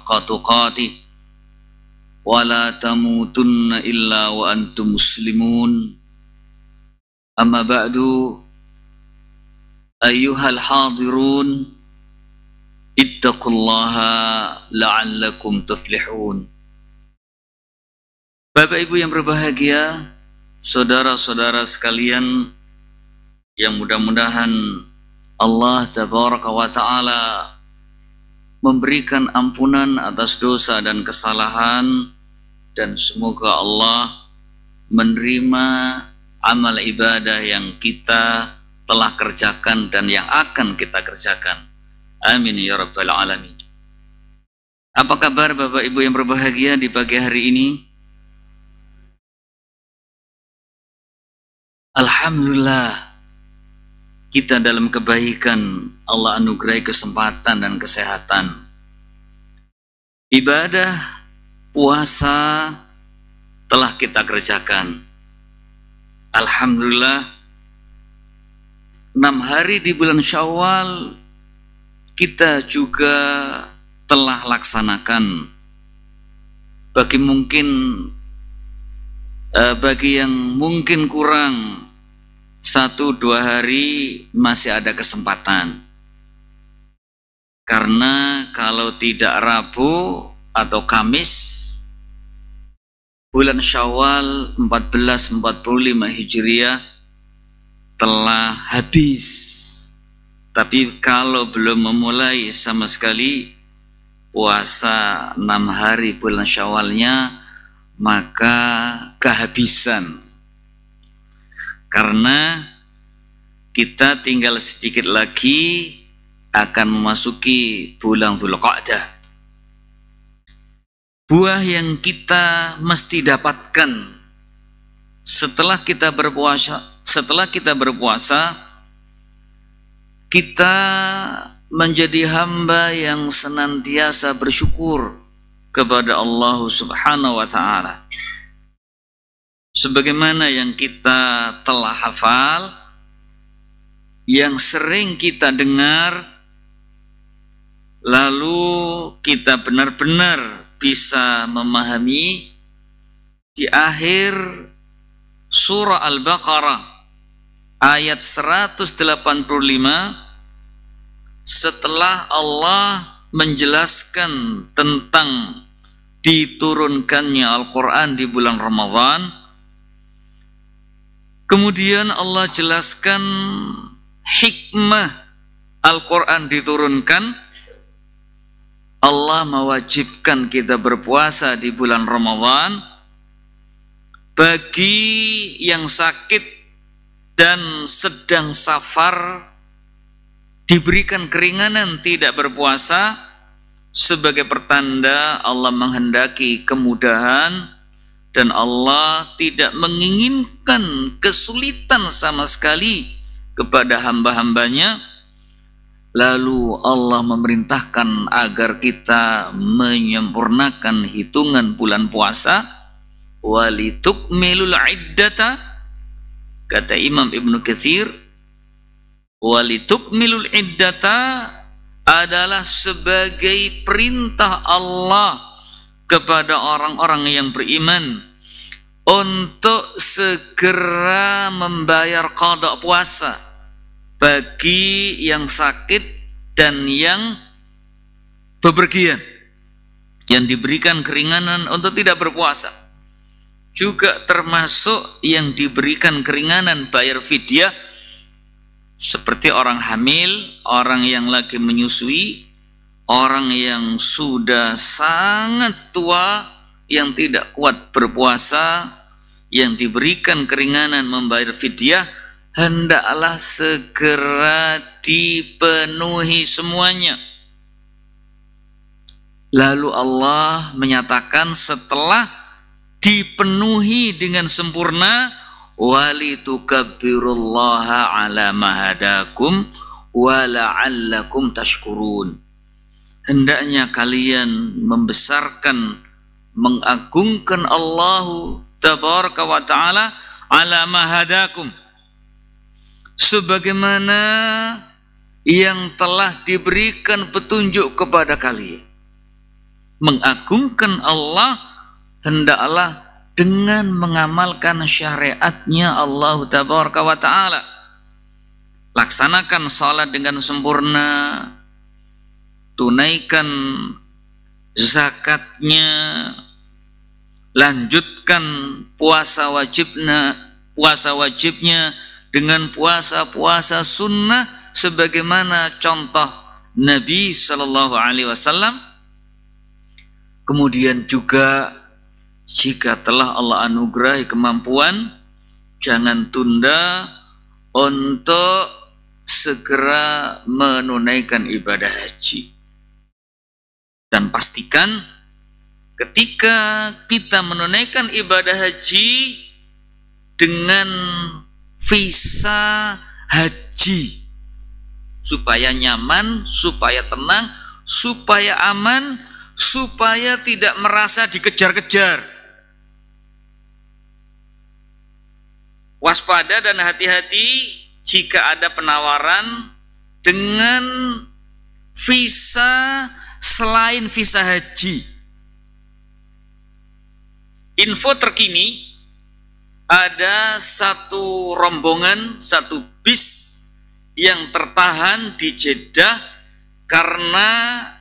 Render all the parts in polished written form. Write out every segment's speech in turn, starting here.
haqqa tuqatih wa la tamutunna illa wa antum muslimun. Amma ba'du, ayyuhal hadirun, ittaqullaha la'allakum tuflihun. Bapak Ibu yang berbahagia, saudara-saudara sekalian yang mudah-mudahan Allah Tabaraka wa Ta'ala memberikan ampunan atas dosa dan kesalahan, dan semoga Allah menerima amal ibadah yang kita telah kerjakan dan yang akan kita kerjakan. Amin ya rabbal alamin. Apa kabar Bapak Ibu yang berbahagia di pagi hari ini? Alhamdulillah, kita dalam kebaikan, Allah anugerai kesempatan dan kesehatan. Ibadah puasa telah kita kerjakan. Alhamdulillah, 6 hari di bulan Syawal kita juga telah laksanakan. Bagi yang mungkin kurang 1-2 hari masih ada kesempatan. Karena kalau tidak Rabu atau Kamis, bulan Syawal 1445 Hijriah telah habis. Tapi kalau belum memulai sama sekali puasa 6 hari bulan Syawalnya, maka kehabisan. Karena kita tinggal sedikit lagi akan memasuki bulan Dzulqa'dah. Buah yang kita mesti dapatkan setelah kita berpuasa, kita menjadi hamba yang senantiasa bersyukur kepada Allah Subhanahu wa Ta'ala. Sebagaimana yang kita telah hafal, yang sering kita dengar, lalu kita benar-benar bisa memahami di akhir surah Al-Baqarah ayat 185, setelah Allah menjelaskan tentang diturunkannya Al-Quran di bulan Ramadan, kemudian Allah jelaskan hikmah Al-Quran diturunkan. Allah mewajibkan kita berpuasa di bulan Ramadan bagi yang sakit dan sedang safar, diberikan keringanan tidak berpuasa sebagai pertanda Allah menghendaki kemudahan dan Allah tidak menginginkan kesulitan sama sekali kepada hamba-hambanya. Lalu Allah memerintahkan agar kita menyempurnakan hitungan bulan puasa. Walitukmilul iddata, kata Imam Ibnu Katsir, walitukmilul iddata adalah sebagai perintah Allah kepada orang-orang yang beriman untuk segera membayar qada puasa bagi yang sakit dan yang bepergian, yang diberikan keringanan untuk tidak berpuasa. Juga termasuk yang diberikan keringanan bayar fidyah, seperti orang hamil, orang yang lagi menyusui, orang yang sudah sangat tua, yang tidak kuat berpuasa, yang diberikan keringanan membayar fidyah, hendaklah segera dipenuhi semuanya. Lalu Allah menyatakan setelah dipenuhi dengan sempurna, walitukabbirullaha ala ma hadakum wa la'allakum tashkurun. Hendaknya kalian membesarkan, mengagungkan Allah Tabaraka wa Ta'ala ala ma hadakum, sebagaimana yang telah diberikan petunjuk kepada kalian. mengagungkan Allah, hendaklah dengan mengamalkan syariatnya Allah Tabaraka wa Ta'ala. Laksanakan salat dengan sempurna, tunaikan zakatnya, lanjutkan puasa wajibnya dengan puasa-puasa sunnah sebagaimana contoh Nabi Shallallahu Alaihi Wasallam. Kemudian juga jika telah Allah anugerahi kemampuan, jangan tunda untuk segera menunaikan ibadah haji. Dan pastikan ketika kita menunaikan ibadah haji dengan visa haji, supaya nyaman, supaya tenang, supaya aman, supaya tidak merasa dikejar-kejar. Waspada dan hati-hati jika ada penawaran dengan visa selain visa haji. Info terkini, ada satu rombongan, satu bis yang tertahan di Jeddah karena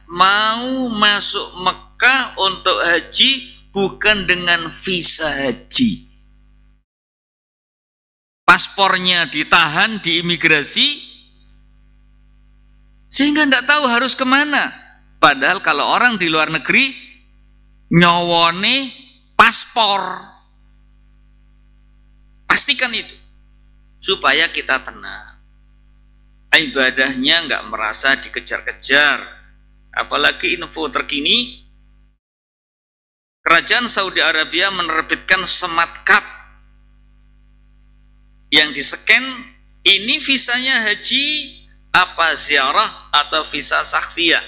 mau masuk Mekah untuk haji bukan dengan visa haji. Paspornya ditahan di imigrasi sehingga tidak tahu harus kemana. Padahal kalau orang di luar negeri nyowone paspor. Pastikan itu supaya kita tenang, ibadahnya nggak merasa dikejar-kejar. Apalagi info terkini, kerajaan Saudi Arabia menerbitkan smart card yang di-scan, ini visanya haji apa ziarah atau visa saksiyah.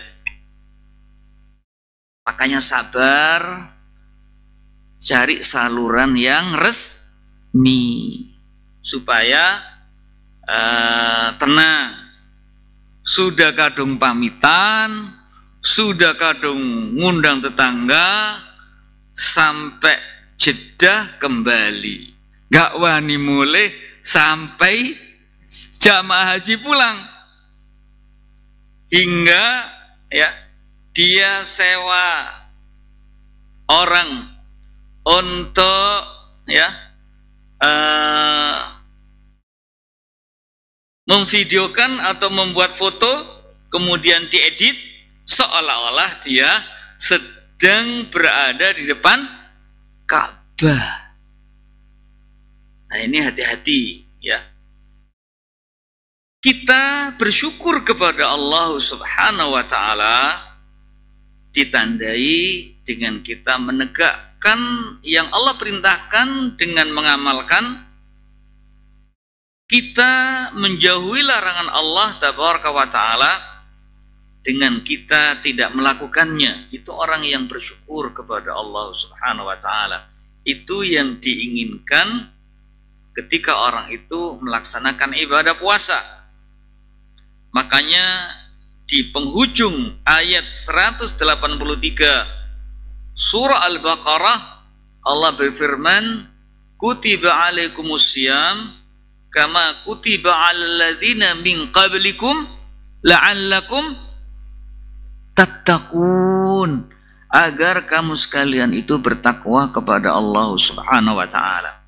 Makanya sabar, cari saluran yang resmi supaya tenang. Sudah kadung pamitan, sudah kadung ngundang tetangga, sampai Jeddah kembali, gak wani mulai sampai jamaah haji pulang, hingga ya dia sewa orang untuk ya memvideokan atau membuat foto, kemudian diedit seolah-olah dia sedang berada di depan Ka'bah. Nah, ini hati-hati ya. Kita bersyukur kepada Allah Subhanahu wa Ta'ala ditandai dengan kita menegakkan yang Allah perintahkan dengan mengamalkan, kita menjauhi larangan Allah Tabaraka wa Ta'ala dengan kita tidak melakukannya. Itu orang yang bersyukur kepada Allah Subhanahu wa Ta'ala. Itu yang diinginkan ketika orang itu melaksanakan ibadah puasa. Makanya di penghujung ayat 183 surah Al-Baqarah, Allah berfirman, kutiba alaikumusiyam kama kutiba alal ladzina min qablikum la'allakum tattaqun, agar kamu sekalian itu bertakwa kepada Allah Subhanahu wa Ta'ala.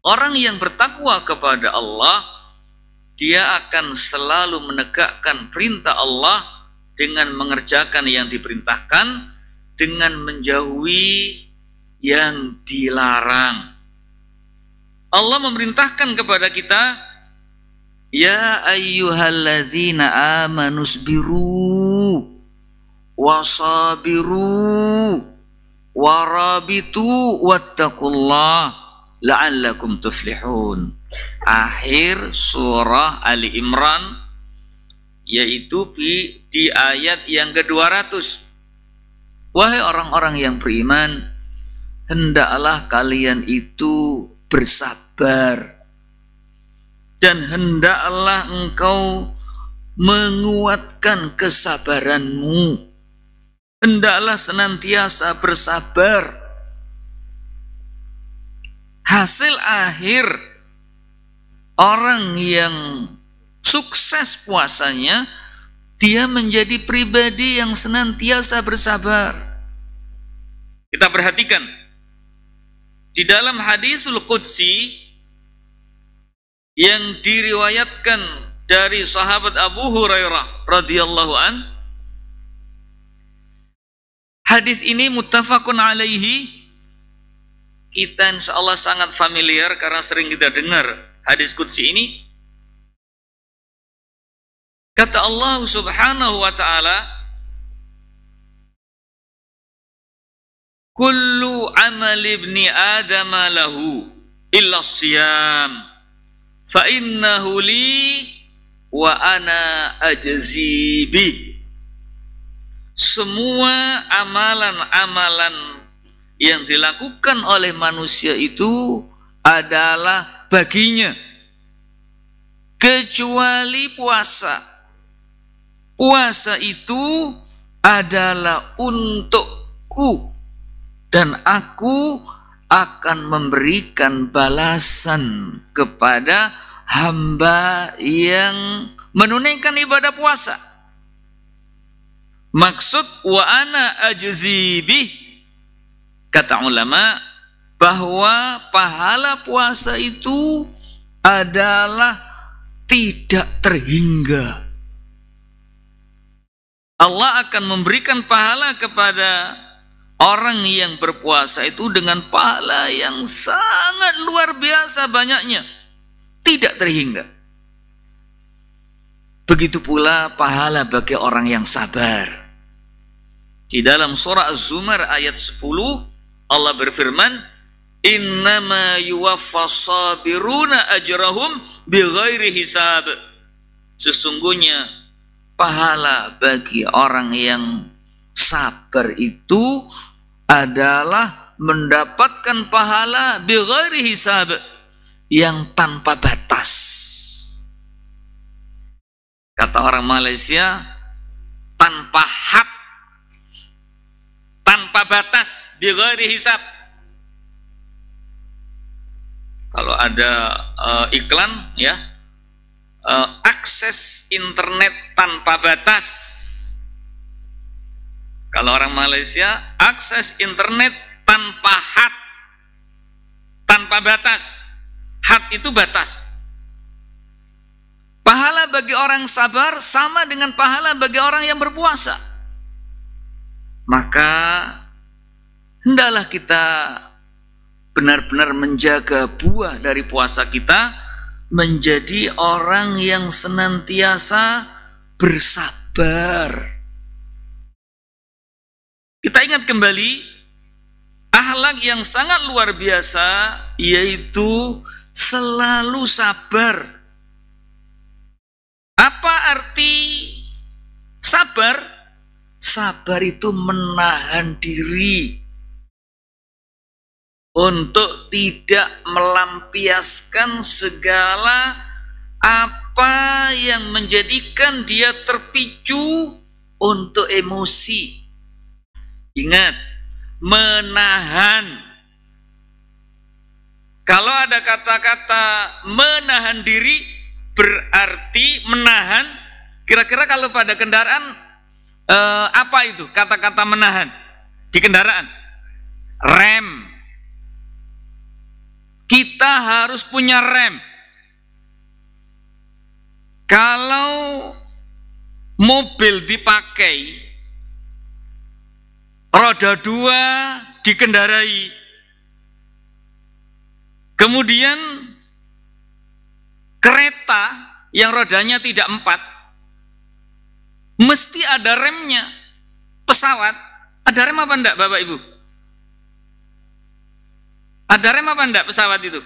Orang yang bertakwa kepada Allah, dia akan selalu menegakkan perintah Allah dengan mengerjakan yang diperintahkan, dengan menjauhi yang dilarang. Allah memerintahkan kepada kita, ya ayyuhalladzina amanu sabiru wasabiru warabitu wattaqullah la'allakum tuflihun. Akhir surah Ali Imran, yaitu di ayat yang ke-200. Wahai orang-orang yang beriman, hendaklah kalian itu bersabar, dan hendaklah engkau menguatkan kesabaranmu. hendaklah senantiasa bersabar. Hasil akhir orang yang sukses puasanya, dia menjadi pribadi yang senantiasa bersabar. Kita perhatikan di dalam hadisul qudsi yang diriwayatkan dari sahabat Abu Hurairah radhiyallahu an. Hadis ini muttafaqun alaihi. Kita insyaallah sangat familiar karena sering kita dengar hadis qudsi ini. Kata Allah Subhanahu wa taala, kullu amali ibni Adam lahu illa siyam fa innahu li wa ana ajzi bih. Semua amalan-amalan yang dilakukan oleh manusia itu adalah baginya, kecuali puasa. Puasa itu adalah untukku dan aku akan memberikan balasan kepada hamba yang menunaikan ibadah puasa. Maksud wa ana ajzi bih, kata ulama, bahwa pahala puasa itu adalah tidak terhingga. Allah akan memberikan pahala kepada orang yang berpuasa itu dengan pahala yang sangat luar biasa banyaknya, tidak terhingga. Begitu pula pahala bagi orang yang sabar. Di dalam surah Az-Zumar ayat 10, Allah berfirman, innama yuwaffas sabiruna ajrahum bighairi hisab. Sesungguhnya pahala bagi orang yang sabar itu adalah mendapatkan pahala bighairi hisab, yang tanpa batas. Kata orang Malaysia, tanpa had, tanpa batas, bighairi hisab. Kalau ada iklan ya, akses internet tanpa batas. Kalau orang Malaysia, akses internet tanpa had, tanpa batas. Had itu batas. Pahala bagi orang sabar sama dengan pahala bagi orang yang berpuasa. Maka hendaklah kita benar-benar menjaga buah dari puasa kita, menjadi orang yang senantiasa bersabar. Kita ingat kembali akhlak yang sangat luar biasa, yaitu selalu sabar. Apa arti sabar? Sabar itu menahan diri untuk tidak melampiaskan segala apa yang menjadikan dia terpicu untuk emosi. Ingat, menahan. Kalau ada kata-kata menahan diri, berarti menahan. Kira-kira kalau pada kendaraan, apa itu kata-kata menahan di kendaraan? Rem. Kita harus punya rem. Kalau mobil dipakai, roda 2 dikendarai, kemudian kereta yang rodanya tidak 4, mesti ada remnya. Pesawat ada rem apa enggak, Bapak Ibu? Ada rem apa enggak pesawat itu?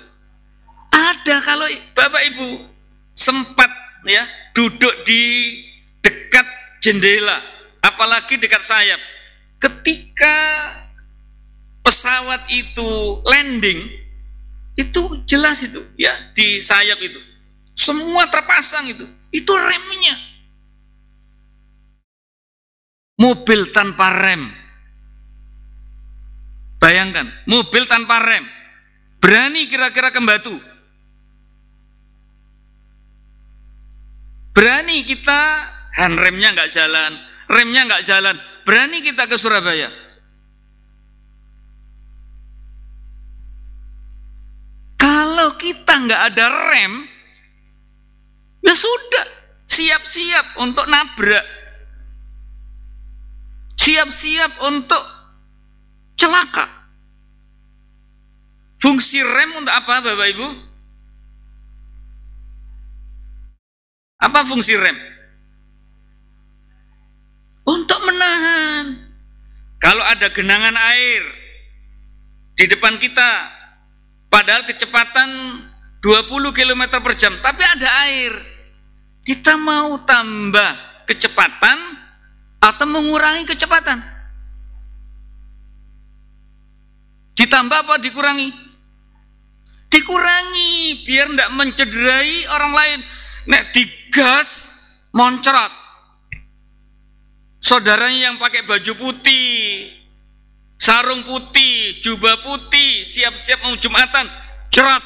Ada. Kalau Bapak Ibu sempat ya duduk di dekat jendela, apalagi dekat sayap, ketika pesawat itu landing, itu jelas itu ya, di sayap itu semua terpasang, itu remnya. mobil tanpa rem. Bayangkan, mobil tanpa rem. Berani kira-kira ke Batu? Berani kita, handremnya nggak jalan, remnya nggak jalan. Berani kita ke Surabaya? Kalau kita nggak ada rem, ya sudah, siap-siap untuk nabrak, siap-siap untuk celaka. Fungsi rem untuk apa, Bapak Ibu? Apa fungsi rem? Untuk menahan. Kalau ada genangan air di depan kita, padahal kecepatan 20 km per jam, tapi ada air. Kita mau tambah kecepatan atau mengurangi kecepatan? Ditambah apa dikurangi? Dikurangi, biar tidak mencederai orang lain. Nek digas, moncrot. Saudaranya yang pakai baju putih, sarung putih, jubah putih, siap-siap mau Jumatan, cerot.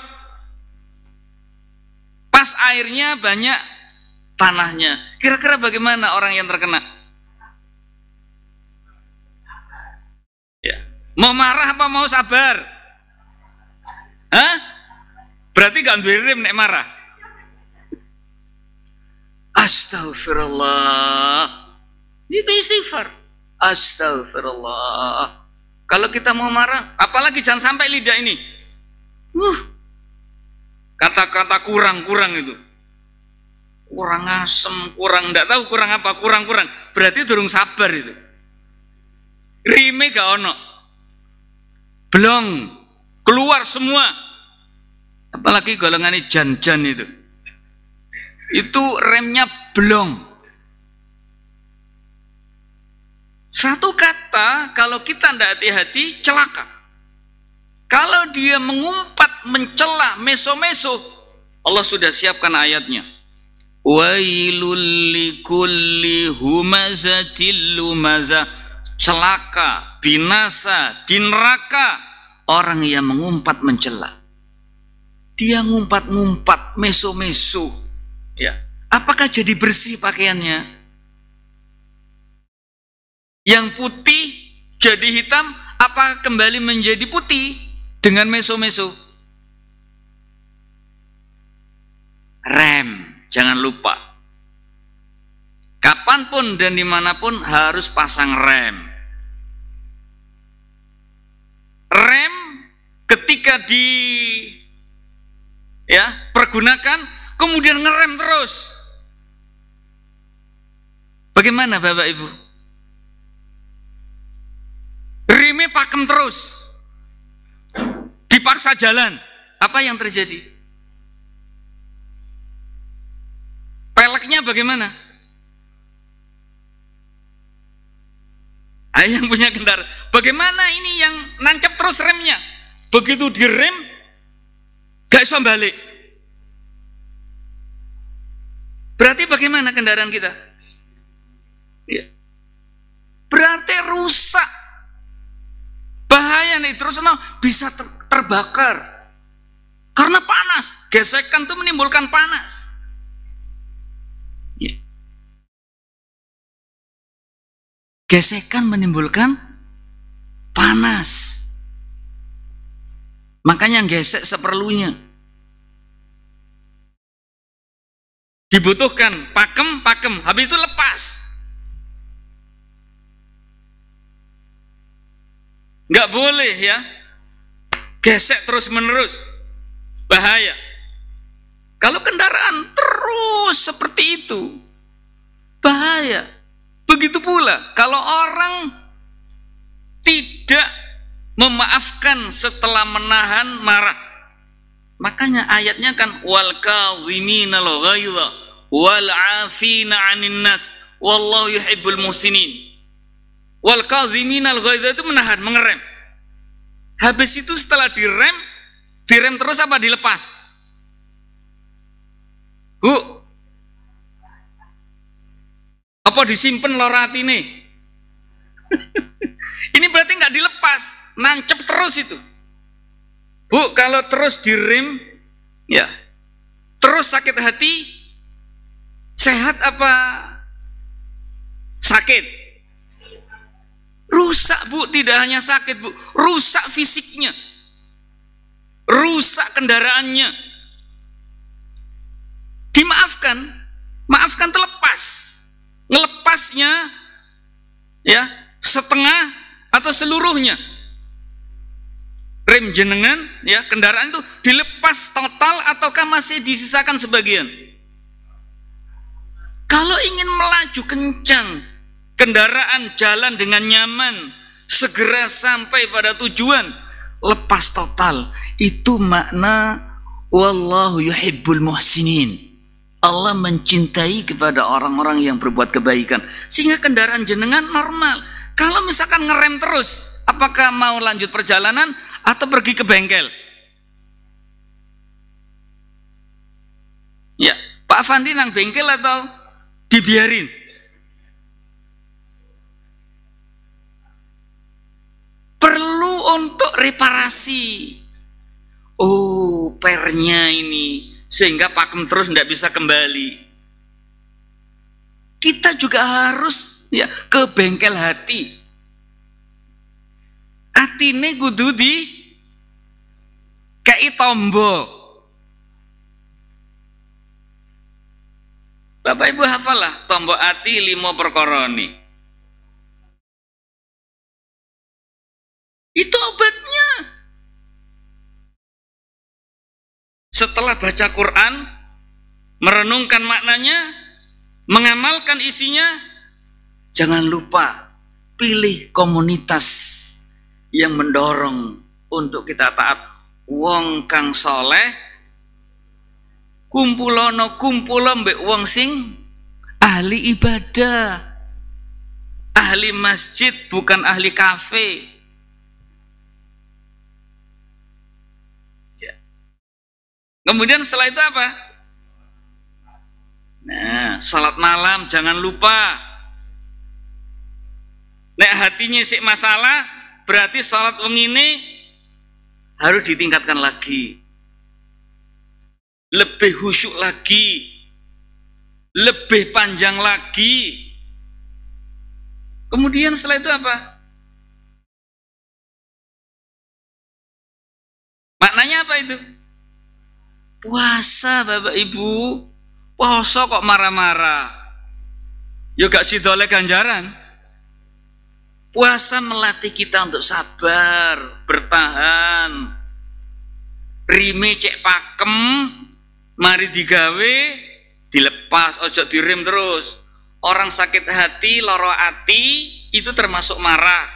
Pas airnya banyak tanahnya. Kira-kira bagaimana orang yang terkena? Ya. Mau marah apa mau sabar? Hah? Berarti gak duwe rem nek marah. Astaghfirullah. Itu istighfar. Astaghfirullah. Kalau kita mau marah, apalagi jangan sampai lidah ini. Kata-kata kurang-kurang itu. Kurang asem, kurang enggak tahu kurang apa, kurang-kurang. Berarti durung sabar itu. Rime gak ono. Blong. Keluar semua. Apalagi golongannya jan-jan itu. Itu remnya blong. Satu kata, kalau kita tidak hati-hati, celaka. Kalau dia mengumpat, mencela, meso-meso, Allah sudah siapkan ayatnya. Wailul likulli humazatil lumazah. Celaka, binasa, di neraka orang yang mengumpat, mencela. Dia ngumpat-ngumpat, meso-meso. Ya, apakah jadi bersih pakaiannya? Yang putih jadi hitam, apakah kembali menjadi putih dengan meso-meso? Rem, jangan lupa. Kapanpun dan dimanapun harus pasang rem. Rem ketika pergunakan, kemudian ngerem terus. Bagaimana Bapak Ibu? Remnya pakem terus, dipaksa jalan, apa yang terjadi? Peleknya bagaimana? Yang punya kendaraan, bagaimana ini yang nancap terus remnya? Begitu direm, gak bisa balik. Berarti bagaimana kendaraan kita? Ya. Berarti rusak. Bahaya nih, terus bisa terbakar. Karena panas, gesekan itu menimbulkan panas. Ya. Gesekan menimbulkan panas. Makanya gesek seperlunya. Dibutuhkan pakem, habis itu lepas. Nggak boleh ya, gesek terus menerus, bahaya. Kalau kendaraan terus seperti itu, bahaya. Begitu pula kalau orang tidak memaafkan setelah menahan marah. Makanya ayatnya kan wal kadhiminal ghaidha wal 'afina 'anil nas wallahu yuhibbul muhsinin. Wal kadhiminal ghaidha itu menahan, mengerem. Habis itu setelah direm terus apa dilepas? Bu, apa disimpen loro atine? Ini berarti nggak dilepas, nancep terus itu. Bu, kalau terus direm, ya, terus sakit hati, sehat apa sakit? Rusak, Bu. Tidak hanya sakit, Bu, rusak fisiknya, rusak kendaraannya. Dimaafkan, maafkan terlepas. Ngelepasnya ya setengah atau seluruhnya. Rem jenengan ya, kendaraan itu dilepas total ataukah masih disisakan sebagian? Kalau ingin melaju kencang, kendaraan jalan dengan nyaman, segera sampai pada tujuan, lepas total. Itu makna wallahu yuhibbul muhsinin. Allah mencintai kepada orang-orang yang berbuat kebaikan. Sehingga kendaraan jenengan normal. Kalau misalkan ngerem terus, apakah mau lanjut perjalanan atau pergi ke bengkel? Ya, Pak Fandi nang bengkel atau dibiarin? Perlu untuk reparasi. Oh, pernya ini sehingga pakem terus tidak bisa kembali. Kita juga harus ya ke bengkel hati. Atine kudu di kei tombo. Bapak Ibu hafalah tombo ati 5 perkara ni. Itu obatnya. Setelah baca Quran, merenungkan maknanya, mengamalkan isinya, jangan lupa pilih komunitas yang mendorong untuk kita taat. Wong kang soleh kumpulono kumpulo mbek wong sing ahli ibadah, ahli masjid, bukan ahli kafe. Ya. Kemudian setelah itu apa? Nah, salat malam jangan lupa. Nek hatinya sik masalah, berarti salat wengine harus ditingkatkan lagi, lebih khusyuk lagi, lebih panjang lagi. Kemudian setelah itu apa? Maknanya apa itu? Puasa, Bapak Ibu. Puasa kok marah-marah? Ya gak sidole ganjaran. Puasa melatih kita untuk sabar, bertahan. Rime cek pakem, mari digawe, dilepas, ojo direm terus. Orang sakit hati, loro hati, itu termasuk marah.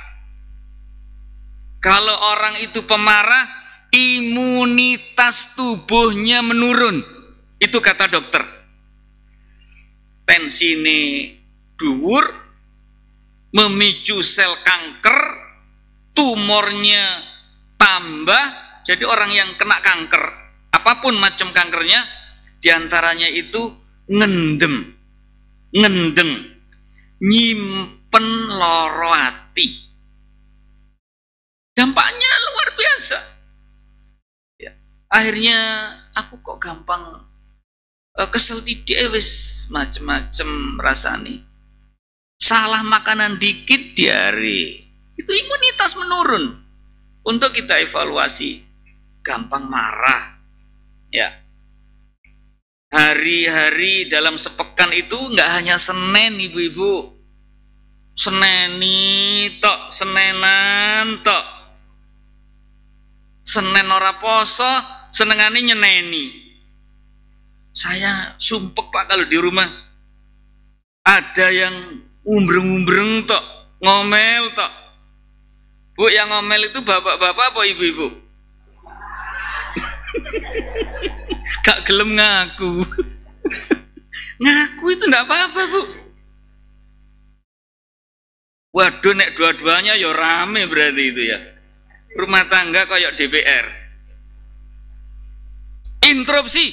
Kalau orang itu pemarah, imunitas tubuhnya menurun. Itu kata dokter. Tensine dhuwur, memicu sel kanker, tumornya tambah. Jadi orang yang kena kanker, apapun macam kankernya, diantaranya itu ngendem, nyimpen loro hati. Dampaknya luar biasa. Ya. Akhirnya aku kok gampang kesel tidik wis macem-macem rasane. Salah makanan dikit diare. Itu imunitas menurun. Untuk kita evaluasi, gampang marah. Ya. Hari-hari dalam sepekan itu nggak hanya Senin, Ibu-ibu. Seneni tok, senenan tok. Senin ora poso, senengane nyeneni. Saya sumpek Pak kalau di rumah ada yang umbreng-umbreng tok, ngomel tok. Bu, yang ngomel itu bapak-bapak apa ibu-ibu? Gak gelem ngaku. Ngaku itu enggak apa-apa, Bu. Waduh, nek dua-duanya ya rame berarti itu ya. Rumah tangga kayak DPR. Interupsi.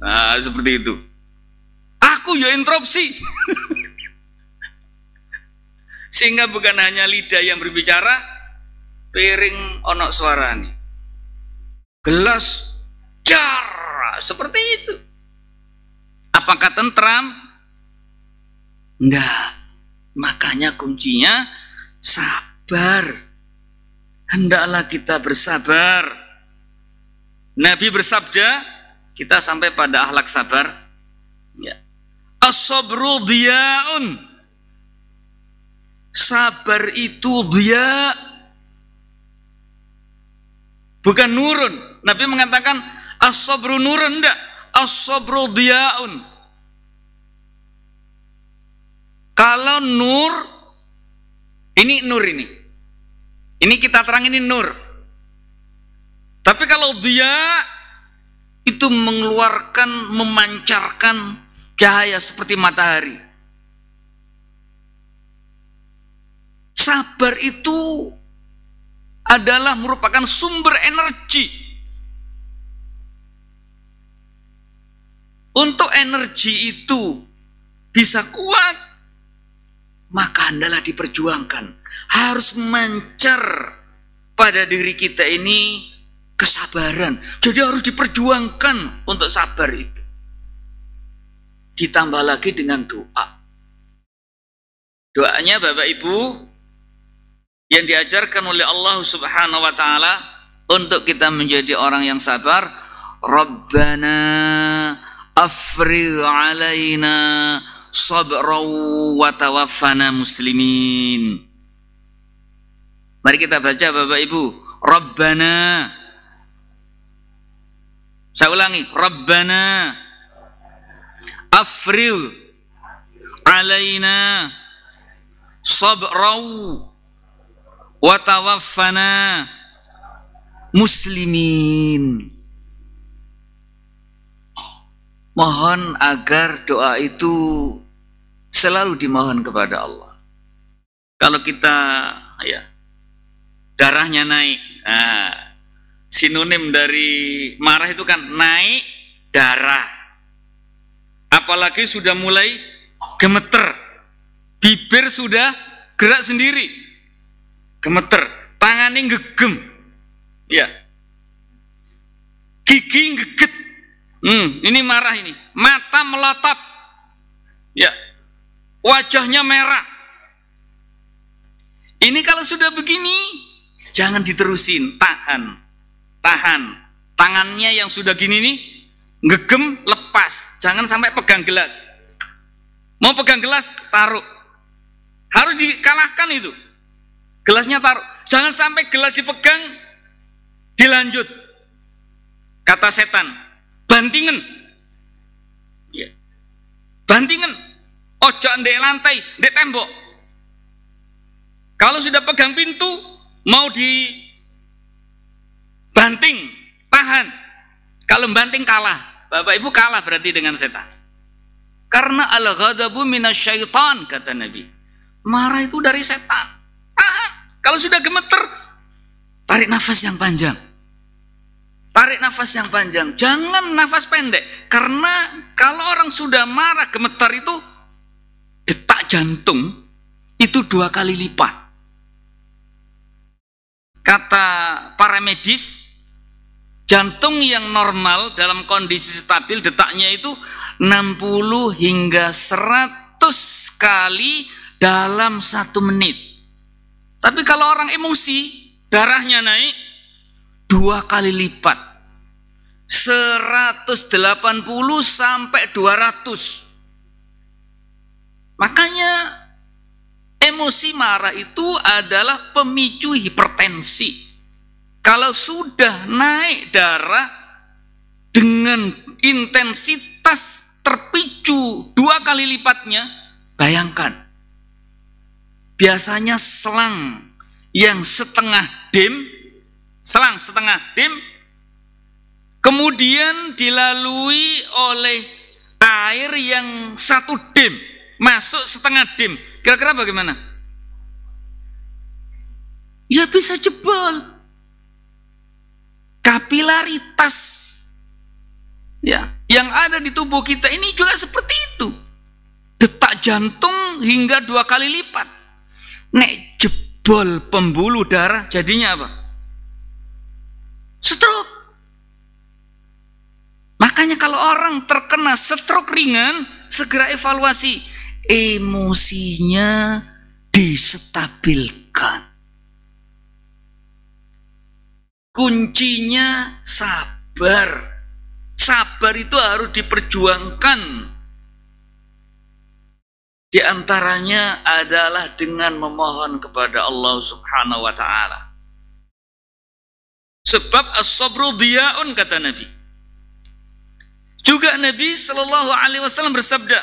Nah, seperti itu. Aku ya interupsi. Sehingga bukan hanya lidah yang berbicara, piring onok suaranya, gelas jar, seperti itu. Apakah tentram? Enggak. Makanya kuncinya sabar. Hendaklah kita bersabar. Nabi bersabda, kita sampai pada akhlak sabar, ya. As-sabru diya'un. Sabar itu dia, bukan nurun. Nabi mengatakan as-sabru nurun, enggak. As-sabru diya'un. Kalau nur, ini nur ini. Ini kita terang, ini nur. Tapi kalau dia itu mengeluarkan, memancarkan cahaya seperti matahari. Sabar itu adalah merupakan sumber energi. Untuk energi itu bisa kuat, maka hendaklah diperjuangkan. Harus mencar pada diri kita ini kesabaran. Jadi harus diperjuangkan untuk sabar itu. Ditambah lagi dengan doa. Doanya Bapak Ibu yang diajarkan oleh Allah Subhanahu wa taala untuk kita menjadi orang yang sabar. Rabbana afrigh alaina sabran wa tawaffana muslimin. Mari kita baca Bapak Ibu. Rabbana, saya ulangi, Rabbana afrigh alaina sabran wa tawaffana muslimin. Mohon agar doa itu selalu dimohon kepada Allah. Kalau kita darahnya naik, sinonim dari marah itu kan naik darah. Apalagi sudah mulai gemeter, bibir sudah gerak sendiri, gemeter, tangannya gegem, ya, gigi geget, ini marah ini, mata melotot, ya, wajahnya merah. Ini kalau sudah begini, jangan diterusin, tahan, tangannya yang sudah gini nih, gegem, lepas, jangan sampai pegang gelas. Mau pegang gelas, taruh, harus dikalahkan itu. Gelasnya taruh, jangan sampai gelas dipegang, dilanjut. Kata setan, bantingan, ya. Bantingan, ojo ndek lantai, ndek tembok. Kalau sudah pegang pintu, mau dibanting, tahan. Kalau banting kalah, Bapak Ibu kalah berarti dengan setan. Karena al-ghadabu minasyaitan, kata Nabi. Marah itu dari setan. Tahan. Kalau sudah gemeter, tarik nafas yang panjang. Tarik nafas yang panjang. Jangan nafas pendek. Karena kalau orang sudah marah, gemetar itu, detak jantung itu 2 kali lipat. Kata para medis, jantung yang normal dalam kondisi stabil detaknya itu 60 hingga 100 kali dalam 1 menit. Tapi kalau orang emosi, darahnya naik 2 kali lipat, 180 sampai 200. Makanya emosi marah itu adalah pemicu hipertensi. Kalau sudah naik darah dengan intensitas terpicu 2 kali lipatnya, bayangkan. Biasanya selang yang setengah dim, selang setengah dim, kemudian dilalui oleh air yang 1 dim, masuk setengah dim. Kira-kira bagaimana? Ya bisa jebol. Kapilaritas ya yang ada di tubuh kita ini juga seperti itu. Detak jantung hingga 2 kali lipat. Nek jebol pembuluh darah jadinya apa? Stroke. Makanya kalau orang terkena stroke ringan, segera evaluasi, emosinya distabilkan. Kuncinya sabar. Sabar itu harus diperjuangkan. Di antaranya adalah dengan memohon kepada Allah Subhanahu wa taala. Sebab as-sabru diya'un, kata Nabi. Juga Nabi sallallahu alaihi wasallam bersabda,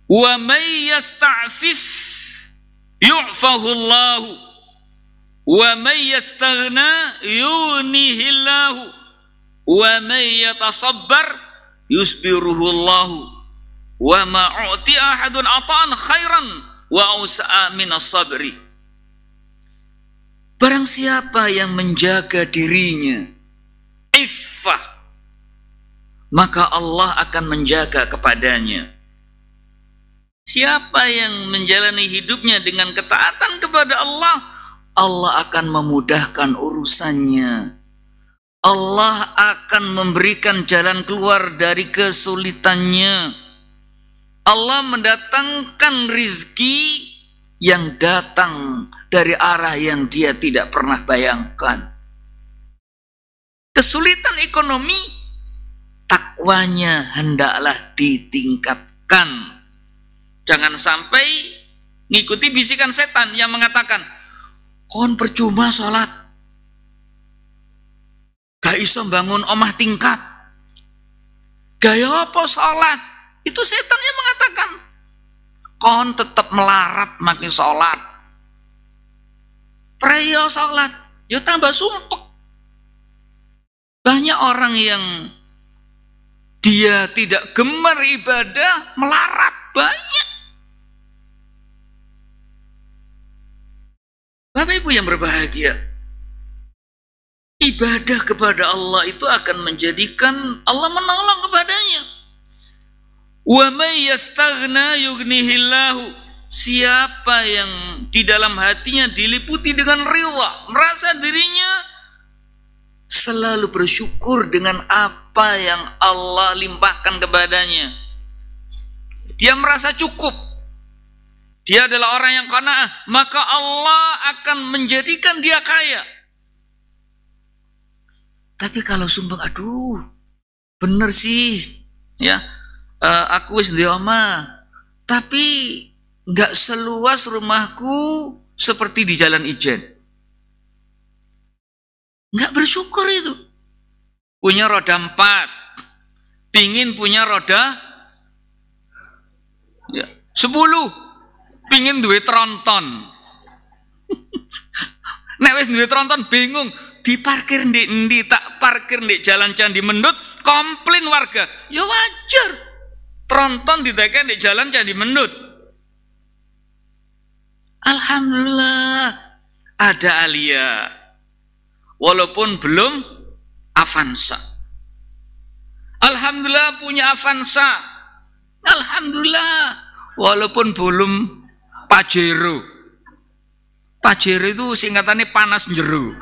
"Wa may yasta'fif yu'fahu Allah, wa may yastaghna yunihi Allah, wa may yatasabbar yusbiruhu Allah." Wa ma'uti ahadun ata'an khairan wa ausa'a minas sabri. Barang siapa yang menjaga dirinya iffah, maka Allah akan menjaga kepadanya. Siapa yang menjalani hidupnya dengan ketaatan kepada Allah, Allah akan memudahkan urusannya. Allah akan memberikan jalan keluar dari kesulitannya. Allah mendatangkan rizki yang datang dari arah yang dia tidak pernah bayangkan. Kesulitan ekonomi, takwanya hendaklah ditingkatkan. Jangan sampai ngikuti bisikan setan yang mengatakan, kon percuma sholat, gak iso bangun omah tingkat, gaya apa sholat? Itu setan yang mengatakan, kon tetap melarat makin sholat. Preyo sholat, ya tambah sumpek. Banyak orang yang dia tidak gemar ibadah, melarat banyak. Bapak Ibu yang berbahagia, ibadah kepada Allah itu akan menjadikan Allah menolong kepadanya. Wa may yastaghna yughnihillahu. Siapa yang di dalam hatinya diliputi dengan ridha, merasa dirinya selalu bersyukur dengan apa yang Allah limpahkan kepadanya, dia merasa cukup, dia adalah orang yang qanaah, maka Allah akan menjadikan dia kaya. Tapi kalau sumpah, aduh bener sih ya, aku wis duwe omah, tapi nggak seluas rumahku seperti di Jalan Ijen. Nggak bersyukur itu. Punya roda 4, pingin punya roda 10, pingin duwe tronton. Nek wis duwe tronton bingung, diparkir ndi tak parkir di Jalan Candi Mendut, komplain warga. Ya wajar. Tronton ditekan di Jalan Candi Mendut. Alhamdulillah ada Alia, walaupun belum Avanza. Alhamdulillah punya Avanza. Alhamdulillah walaupun belum Pajero. Pajero itu singkatannya panas jeru.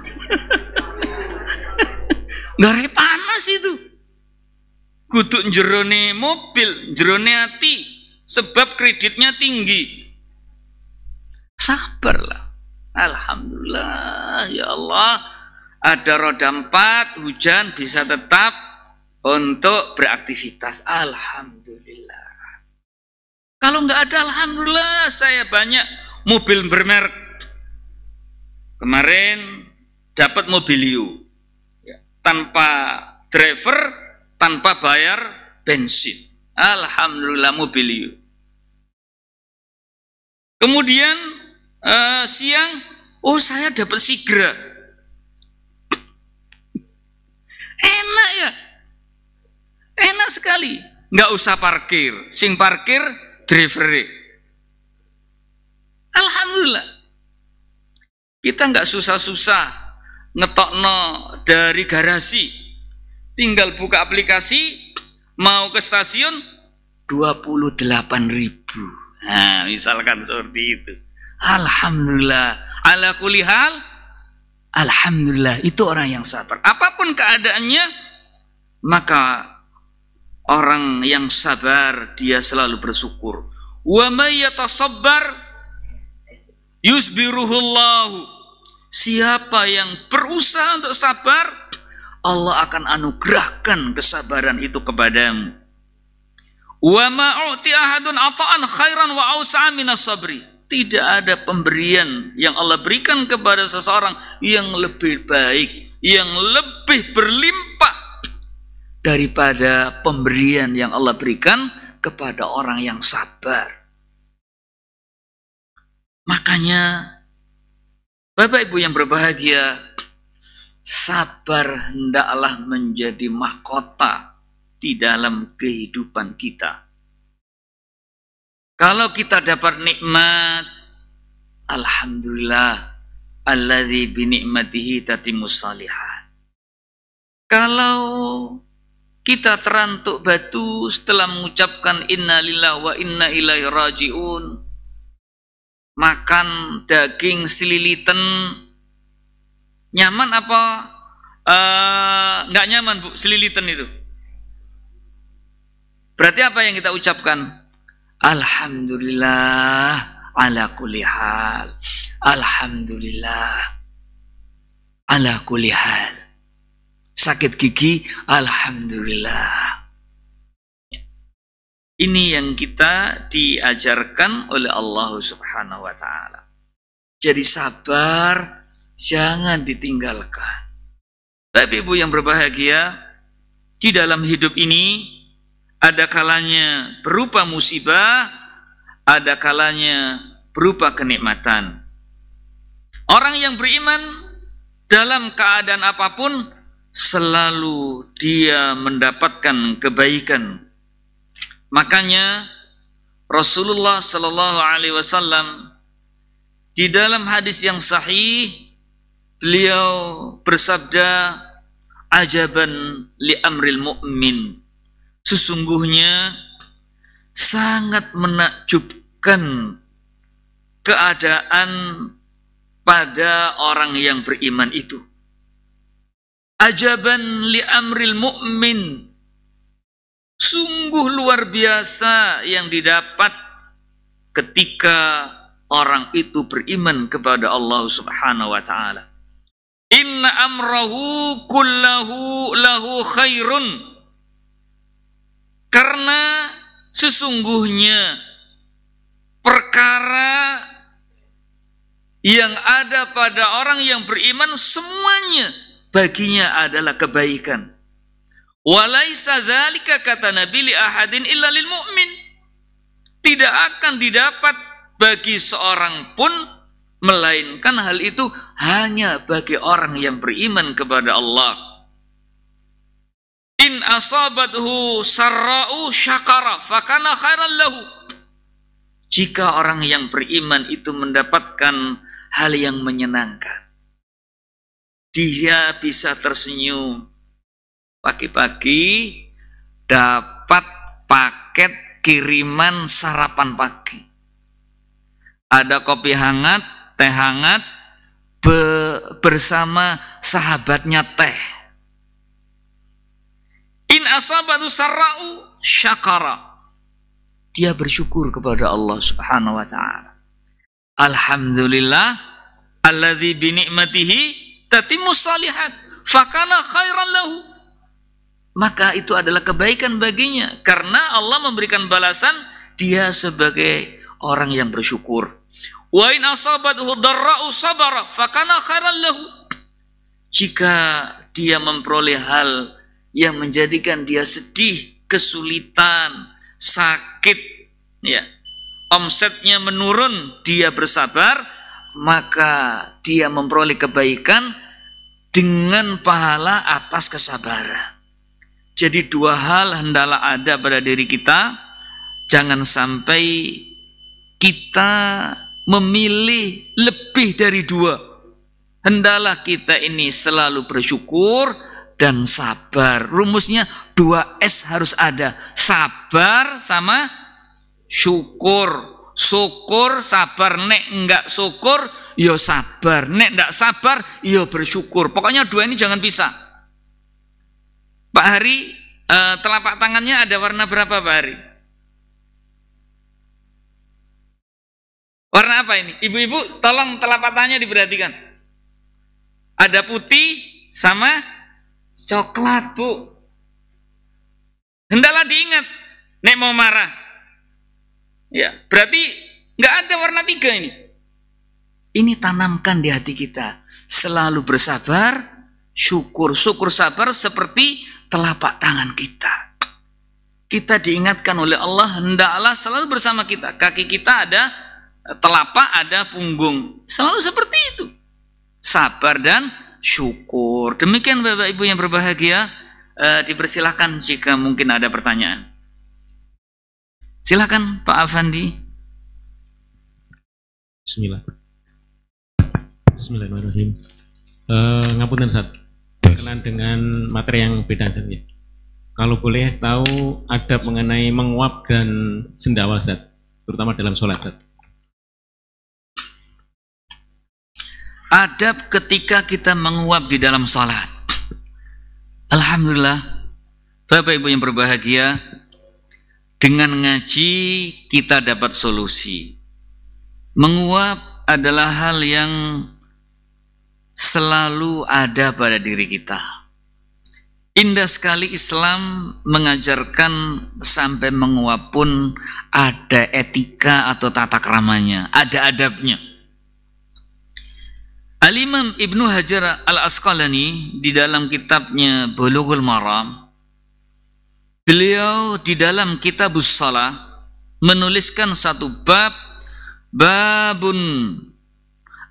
Nggak panas itu. Kudu jerone mobil, jerone hati, sebab kreditnya tinggi. Sabarlah. Alhamdulillah ya Allah, ada roda 4, hujan bisa tetap untuk beraktivitas. Alhamdulillah. Kalau nggak ada alhamdulillah, saya banyak mobil bermerek. Kemarin dapat Mobilio tanpa driver, tanpa bayar bensin. Alhamdulillah Mobilio. Kemudian siang, oh saya dapat Sigra. Enak ya, enak sekali. Nggak usah parkir, sing parkir driver. Alhamdulillah. Kita nggak susah-susah ngetokno dari garasi. Tinggal buka aplikasi, mau ke stasiun 28.000. Nah, misalkan seperti itu. alhamdulillah. Ala kulli hal, alhamdulillah. Itu orang yang sabar. Apapun keadaannya, maka orang yang sabar dia selalu bersyukur. Wa may yatasabbar yusbiruhullahu. Siapa yang berusaha untuk sabar, Allah akan anugerahkan kesabaran itu kepadamu. Wa ma u'ti ahadun ata'an khairan wa awsa'a minas sabri. Tidak ada pemberian yang Allah berikan kepada seseorang yang lebih baik, yang lebih berlimpah daripada pemberian yang Allah berikan kepada orang yang sabar. Makanya Bapak Ibu yang berbahagia, sabar hendaklah menjadi mahkota di dalam kehidupan kita. Kalau kita dapat nikmat, alhamdulillah, alladzi bi ni'matihi tatimmus shalihat. Kalau kita terantuk batu setelah mengucapkan inna lillahi wa inna ilaihi raji'un, makan daging selilitan, nyaman apa nggak nyaman Bu selilitan itu? Berarti apa yang kita ucapkan? Alhamdulillah ala kulli hal. Alhamdulillah ala kulli hal. Sakit gigi, alhamdulillah. Ini yang kita diajarkan oleh Allah Subhanahu wa taala. Jadi sabar jangan ditinggalkan. Tapi Ibu yang berbahagia, di dalam hidup ini ada kalanya berupa musibah, ada kalanya berupa kenikmatan. Orang yang beriman dalam keadaan apapun selalu dia mendapatkan kebaikan. Makanya Rasulullah Sallallahu Alaihi Wasallam di dalam hadis yang sahih beliau bersabda, ajaban li amril mu'min. Sesungguhnya sangat menakjubkan keadaan pada orang yang beriman itu. Ajaban li amril mu'min. Sungguh luar biasa yang didapat ketika orang itu beriman kepada Allah Subhanahu wa taala. Inna amrahu kullahu lahu khairun. Karena sesungguhnya perkara yang ada pada orang yang beriman semuanya baginya adalah kebaikan. Walaisa dzalika kata Nabi li ahadin illa lil mu'min. Tidak akan didapat bagi seorang pun melainkan hal itu hanya bagi orang yang beriman kepada Allah. In asabathu sarra'u syakara fakana khairan lahu. Jika orang yang beriman itu mendapatkan hal yang menyenangkan, dia bisa tersenyum. Pagi-pagi dapat paket kiriman sarapan pagi. Ada kopi hangat, teh hangat bersama sahabatnya teh. In asabatu sarra'u syakara. Dia bersyukur kepada Allah Subhanahu wa taala. Alhamdulillah alladzi bi ni'matihi tatimmus shalihat fakana khairan lahu. Maka itu adalah kebaikan baginya karena Allah memberikan balasan dia sebagai orang yang bersyukur. Wa in asabathu darra'u sabara fakana khairan lahu. Jika dia memperoleh hal yang menjadikan dia sedih, kesulitan, sakit, ya, omsetnya menurun, dia bersabar, maka dia memperoleh kebaikan dengan pahala atas kesabaran. Jadi dua hal hendaklah ada pada diri kita. Jangan sampai kita memilih lebih dari dua. Hendaklah kita ini selalu bersyukur dan sabar. Rumusnya 2S harus ada. Sabar sama syukur. syukur, sabar. Nek enggak syukur, yo sabar. Nek enggak sabar, yo bersyukur. Pokoknya dua ini jangan pisah. Pak Hari, telapak tangannya ada warna berapa Pak Hari? Warna apa ini? Ibu-ibu tolong telapak tangannya diperhatikan. Ada putih sama coklat, Bu. Hendaklah diingat, nek mau marah. Ya, berarti nggak ada warna tiga ini. Ini tanamkan di hati kita. Selalu bersabar, syukur. Syukur sabar seperti telapak tangan kita. Kita diingatkan oleh Allah, hendaklah selalu bersama kita. Kaki kita ada telapak, ada punggung. Selalu seperti itu. Sabar dan syukur. Demikian Bapak Ibu yang berbahagia. Dipersilahkan jika mungkin ada pertanyaan. Silakan Pak Afandi. Bismillahirrahmanirrahim. Ngapunten Ustaz, berkenaan dengan materi yang beda Ustaz ya. Kalau boleh tahu adab mengenai menguap dan sendawa Ustaz, terutama dalam sholat Ustaz. Adab ketika kita menguap di dalam sholat. Alhamdulillah, Bapak Ibu yang berbahagia, dengan ngaji kita dapat solusi. Menguap adalah hal yang selalu ada pada diri kita. Indah sekali Islam mengajarkan sampai menguap pun ada etika atau tata keramanya, ada adabnya. Al-Imam Ibnu Hajar Al-Asqalani di dalam kitabnya Bulughul Maram, beliau di dalam Kitabus Shalah menuliskan satu bab, babun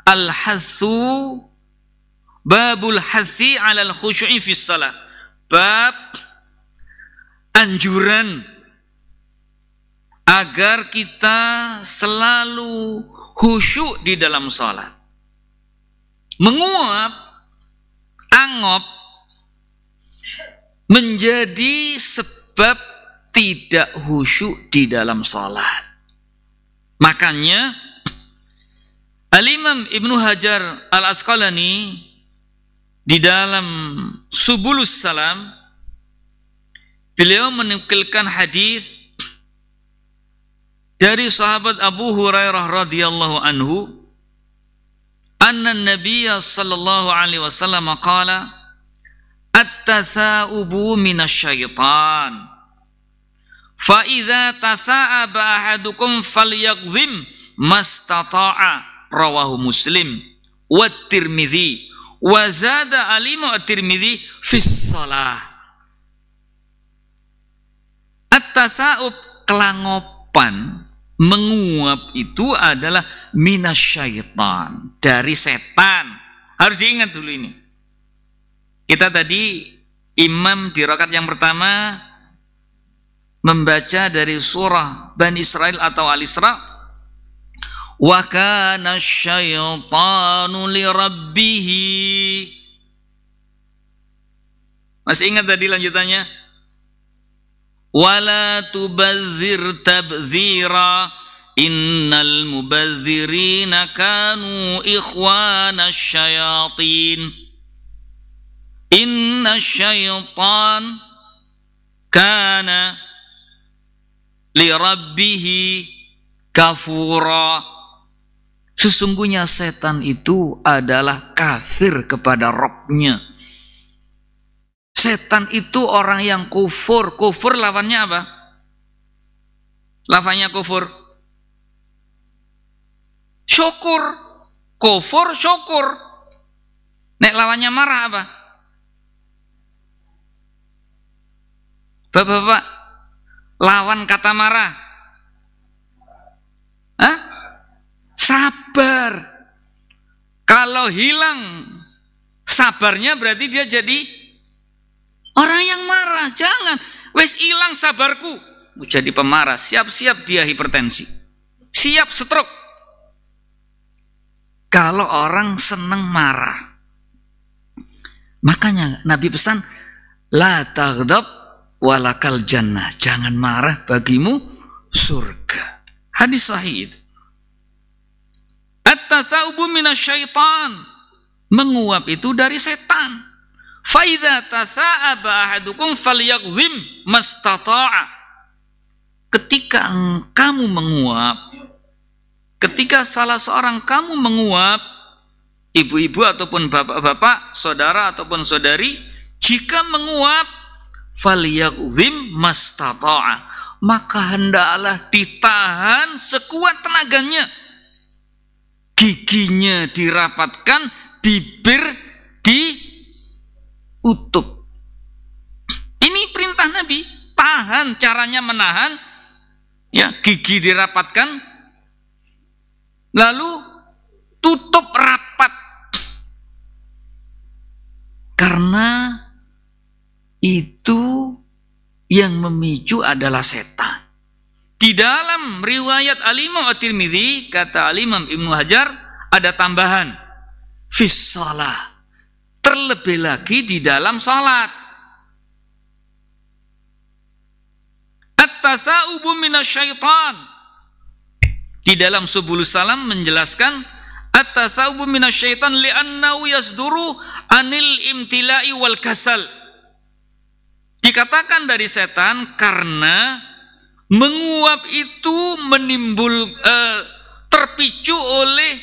al-hathu, babul hathi 'alal khusyu'i fis shalah, bab anjuran agar kita selalu khusyuk di dalam salat. Menguap, angop menjadi sebab tidak khusyuk di dalam salat. Makanya Al-Imam Ibnu Hajar Al-Asqalani di dalam Subulus Salam beliau menukilkan hadis dari sahabat Abu Hurairah radhiyallahu anhu, anna Nabiyya sallallahu alaihi wasallam qala at-tatha'ubu minasyaitan fa idza tatha'aba ahadukum falyaqdhim mastata'a, rawahu Muslim wa Tirmidzi wa zada alimu at-Tirmidzi fis shalah. At-tatha'ub, kelangopan, menguap itu adalah minasyaitan, dari setan. Harus diingat dulu ini. Kita tadi imam di rakaat yang pertama membaca dari surah Bani Israil atau Al-Isra, wa kana syaitanu li rabbih. Masih ingat tadi lanjutannya? Wala tubadzir tabdzira innal mubadzirina kanu ikhwana syayatin inna syaitan kana li rabbihi kafura. Sesungguhnya setan itu adalah kafir kepada Rabbnya. Setan itu orang yang kufur. Kufur lawannya apa? Lawannya kufur syukur. Kufur syukur. Nek lawannya marah apa? Bapak-bapak, lawan kata marah. Hah? Sabar. Kalau hilang sabarnya berarti dia jadi orang yang marah. Jangan, wes hilang sabarku, jadi pemarah. Siap-siap dia hipertensi, siap stroke. Kalau orang senang marah, makanya Nabi pesan, la taghdab walakal jannah, jangan marah, bagimu surga. Hadis sahih itu. At-tatsa'ubu minasyaitan. Menguap itu dari setan. Fa idza tatsa'aba ahadukum falyaghzim mastata'a. Ketika kamu menguap, ketika salah seorang kamu menguap, ibu-ibu ataupun bapak-bapak, saudara ataupun saudari, jika menguap, falyaghzim mastata'a, maka hendaklah ditahan sekuat tenaganya. Giginya dirapatkan, bibir diutup. Ini perintah Nabi, tahan, caranya menahan, ya, gigi dirapatkan, lalu tutup rapat. Karena itu yang memicu adalah setan. Di dalam riwayat Al-Imam At-Tirmidzi, kata Al-Imam Ibnu Hajar, ada tambahan fis shalah, terlebih lagi di dalam salat. At-tatsa'ubu minasyaitan. Di dalam Subulus Salam menjelaskan at-tatsa'ubu minasyaitan li'annahu yasduru anil imtila'i wal kasal. Dikatakan dari setan karena menguap itu terpicu oleh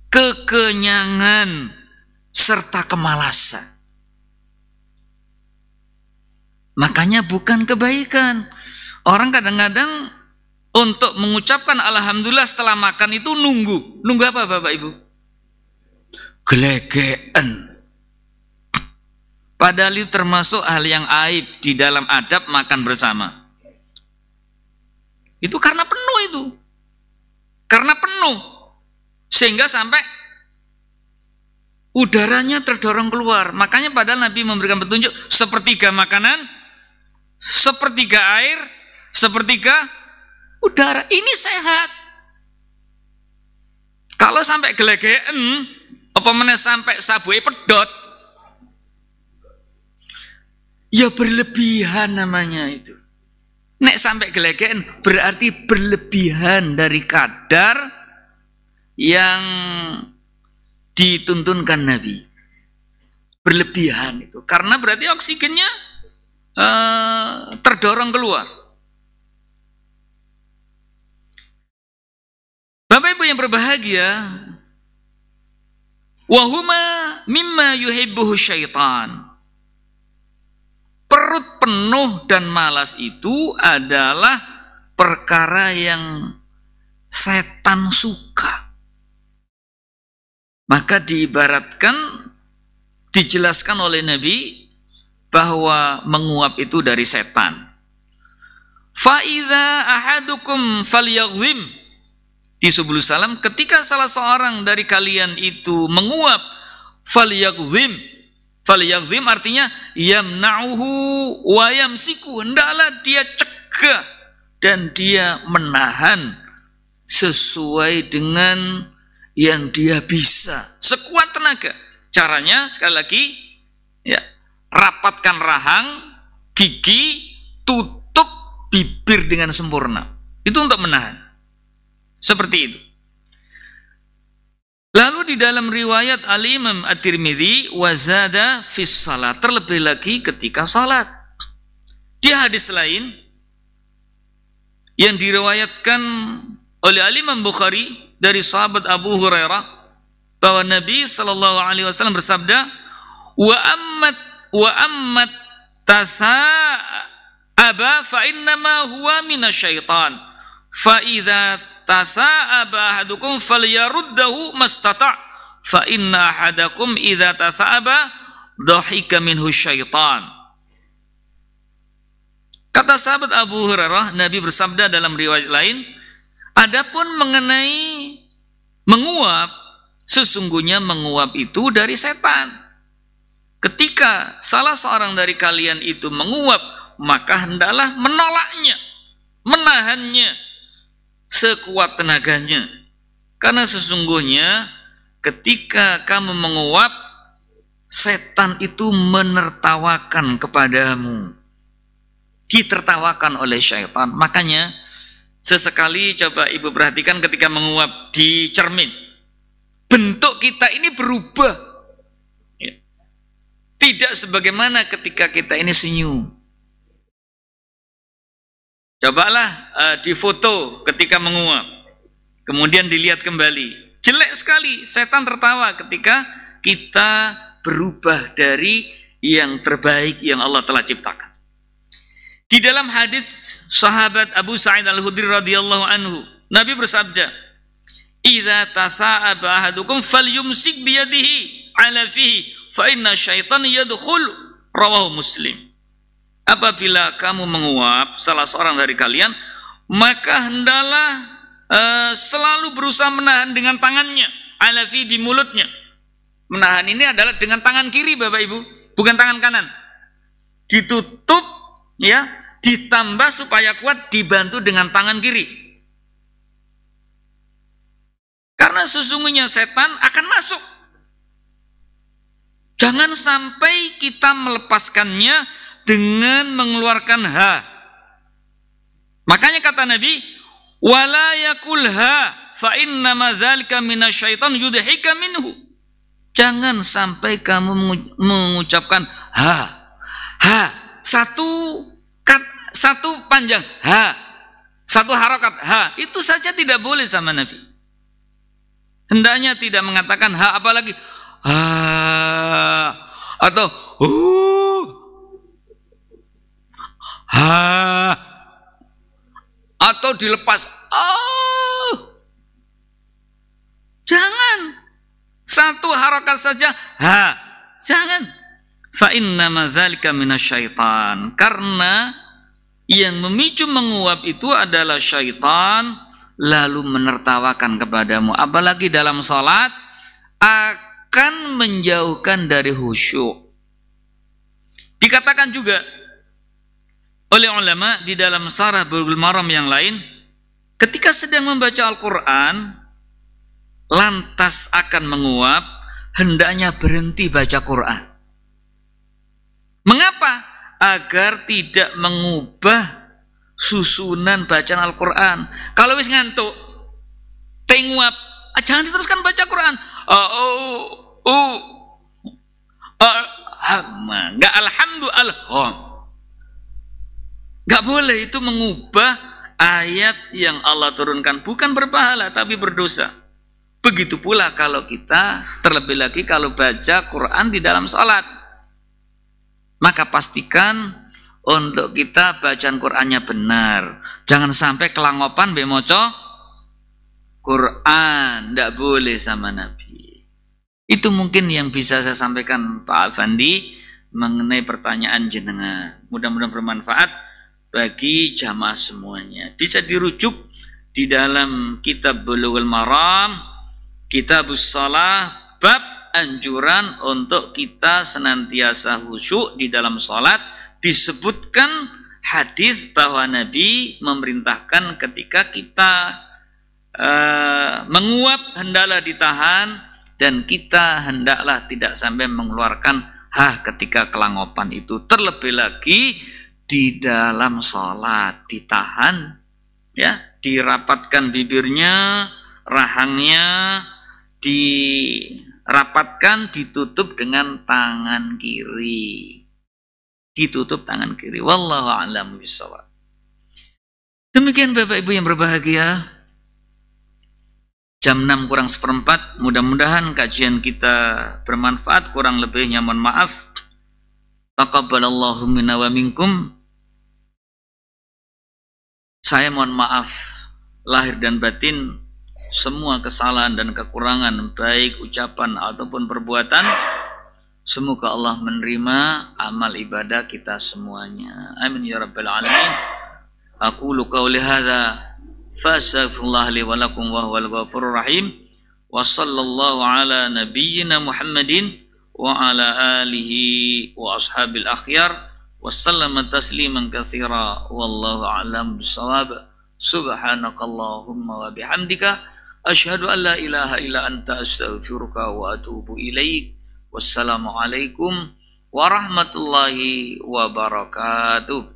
kekenyangan serta kemalasan. Makanya bukan kebaikan. Orang kadang-kadang untuk mengucapkan alhamdulillah setelah makan itu nunggu. Nunggu apa Bapak Ibu? Gelegean. Padahal itu termasuk hal yang aib di dalam adab makan bersama. Itu karena penuh itu. Karena penuh. Sehingga sampai udaranya terdorong keluar. Makanya padahal Nabi memberikan petunjuk sepertiga makanan, sepertiga air, sepertiga udara. Ini sehat. Kalau sampai gelegean, apa meneh sampai sabue pedot, ya berlebihan namanya itu. Nek sampai gelegean berarti berlebihan dari kadar yang dituntunkan Nabi. Berlebihan itu. Karena berarti oksigennya terdorong keluar. Bapak Ibu yang berbahagia, wahuma mimma yuhibbuhu syaitan. Perut penuh dan malas itu adalah perkara yang setan suka. Maka diibaratkan, dijelaskan oleh Nabi bahwa menguap itu dari setan. Fa'idha ahadukum falyaghzim. Di Subulus Salam, ketika salah seorang dari kalian itu menguap, falyaghzim. Falyaghzim artinya yamna'uhu wa yamsiku, hendaklah dia cegah dan dia menahan sesuai dengan yang dia bisa, sekuat tenaga. Caranya sekali lagi, ya, rapatkan rahang, gigi, tutup bibir dengan sempurna. Itu untuk menahan. Seperti itu. Lalu di dalam riwayat Al-Imam At-Tirmidzi, wazada fis salat, terlebih lagi ketika salat. Di hadis lain yang diriwayatkan oleh Al-Imam Bukhari dari sahabat Abu Hurairah, bahwa Nabi SAW bersabda, wa ammat tasa'aba fa innama huwa minasyaitan fa idza tasa'aba ahadukum falyaruddahu mastata' fa inna ahadakum idza tasa'aba dhahika minhu syaitan. Kata sahabat Abu Hurairah, Nabi bersabda dalam riwayat lain, adapun mengenai menguap, sesungguhnya menguap itu dari setan. Ketika salah seorang dari kalian itu menguap, maka hendaklah menolaknya, menahannya sekuat tenaganya. Karena sesungguhnya ketika kamu menguap, setan itu menertawakan kepadamu, ditertawakan oleh syaitan. Makanya Sesekali coba ibu perhatikan ketika menguap di cermin. Bentuk kita ini berubah. Ya. Tidak sebagaimana ketika kita ini senyum. Cobalah difoto ketika menguap. Kemudian dilihat kembali. Jelek sekali, setan tertawa ketika kita berubah dari yang terbaik yang Allah telah ciptakan. Di dalam hadis sahabat Abu Sa'id Al-Khudri radhiyallahu anhu, Nabi bersabda, "Idza tatha'aba ahadukum falyumsik biyadihi 'ala fihi fa inna syaitan yadkhul." Rawahu Muslim. Apabila kamu menguap salah seorang dari kalian, maka hendaklah selalu berusaha menahan dengan tangannya, 'ala fihi, di mulutnya. Menahan ini adalah dengan tangan kiri, Bapak Ibu, bukan tangan kanan. Ditutup, ya, ditambah supaya kuat, dibantu dengan tangan kiri. Karena sesungguhnya setan akan masuk. Jangan sampai kita melepaskannya dengan mengeluarkan ha. Makanya kata Nabi, wala yakul ha fa inna ma dzalika minasyaiton yudhika minhu. Jangan sampai kamu mengucapkan ha. Ha, satu panjang ha, satu harokat ha, itu saja tidak boleh sama Nabi. Hendaknya tidak mengatakan ha, apalagi ha atau ha atau dilepas jangan, satu harokat saja ha, jangan. Fa inna dzalika minasyaitan, karena yang memicu menguap itu adalah syaitan, lalu menertawakan kepadamu. Apalagi dalam salat, akan menjauhkan dari khusyuk. Dikatakan juga oleh ulama di dalam Syarah Bulughul Maram yang lain, ketika sedang membaca Al-Quran lantas akan menguap, hendaknya berhenti baca Quran. Mengapa? Agar tidak mengubah susunan bacaan Al-Quran. Kalau wis ngantuk, tenguap, jangan diteruskan baca Quran. Enggak alhamdulillah. Enggak boleh, itu mengubah ayat yang Allah turunkan. Bukan berpahala, tapi berdosa. Begitu pula kalau kita, terlebih lagi kalau baca Quran di dalam salat. Maka pastikan untuk kita bacaan Qur'annya benar. Jangan sampai kelangopan bemoco Quran, tidak boleh sama Nabi. Itu mungkin yang bisa saya sampaikan Pak Afandi mengenai pertanyaan jenengan. Mudah-mudahan bermanfaat bagi jamaah semuanya. Bisa dirujuk di dalam kitab Bulughul Maram, Kitabus Shalah, bab anjuran untuk kita senantiasa khusyuk di dalam salat. Disebutkan hadis bahwa Nabi memerintahkan ketika kita menguap hendaklah ditahan, dan kita hendaklah tidak sampai mengeluarkan ha ketika kelangopan itu. Terlebih lagi di dalam salat, ditahan, ya, dirapatkan bibirnya, rahangnya dirapatkan, ditutup dengan tangan kiri. Ditutup tangan kiri. Wallahu a'lam bishawab. Demikian Bapak Ibu yang berbahagia. Jam 6 kurang seperempat. Mudah-mudahan kajian kita bermanfaat. Kurang lebihnya mohon maaf. Taqabbalallahu minna wa minkum. Saya mohon maaf lahir dan batin, semua kesalahan dan kekurangan baik ucapan ataupun perbuatan. Semoga Allah menerima amal ibadah kita semuanya. Amin ya rabbal alamin. Aqulu qawli hadza fastaghfirullah li wa lakum wa huwal ghafurur rahim. Wa sallallahu ala nabiyyina Muhammadin wa ala alihi wa ashabil akhyar wa sallama tasliman katsira. Wallahu a'lam bissawab. Subhanakallahumma wa bihamdika asyhadu an la ilaha illa anta astaghfiruka wa atubu ilaik. Wassalamualaikum warahmatullahi wabarakatuh.